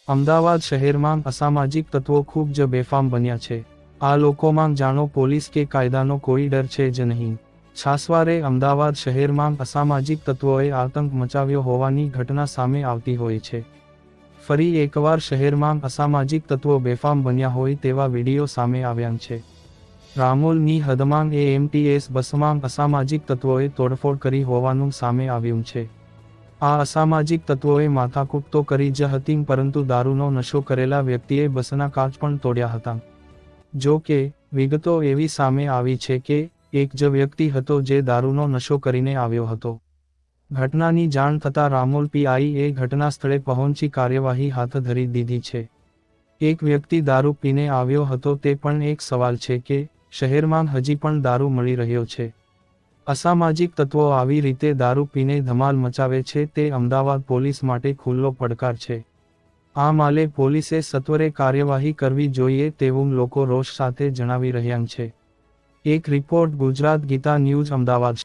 અમદાવાદ શહેરમાં અસામાજિક તત્વો ખૂબ જ બેફામ બન્યા છે। આ લોકોમાં જાણો પોલીસ કે કાયદાનો કોઈ ડર છે જ નહીં। છાસવારે અમદાવાદ શહેરમાં અસામાજિક તત્વોએ આતંક મચાવ્યો હોવાની ઘટના સામે આવતી હોય છે। ફરી એકવાર શહેરમાં અસામાજિક તત્વો બેફામ બન્યા હોય તેવા વિડીયો સામે આવ્યા છે। રામોલની હદમાં એએમટીએસ બસમાં અસામાજિક તત્વોએ તોડફોડ કરી હોવાનું સામે આવ્યું છે। આ અસામાજિક તત્વોએ માથાકૂટ તો કરી જ હતી પરંતુ દારૂનો નશો કરેલા વ્યક્તિએ બસના કાચ પણ તોડ્યા હતા। જો કે વિગતો એવી સામે આવી છે કે એક જ વ્યક્તિ હતો જે દારૂનો નશો કરીને આવ્યો હતો। ઘટનાની જાણ થતાં રામોલ પીઆઈએ ઘટના સ્થળે પહોંચી કાર્યવાહી હાથ ધરી દીધી છે। એક વ્યક્તિ દારૂ પીને આવ્યો હતો તે પણ એક સવાલ છે કે શહેરમાં હજી પણ દારૂ મળી રહ્યો છે। અસામાજિક તત્વો આવી રીતે દારૂ પીને ધમાલ મચાવે છે તે અમદાવાદ પોલીસ માટે ખુલ્લો પડકાર છે। આ મામલે પોલીસે સત્વરે કાર્યવાહી કરવી જોઈએ તેવું લોકો રોષ સાથે જણાવી રહ્યા છે। એક રિપોર્ટ ગુજરાત ગીતા ન્યૂઝ અમદાવાદ।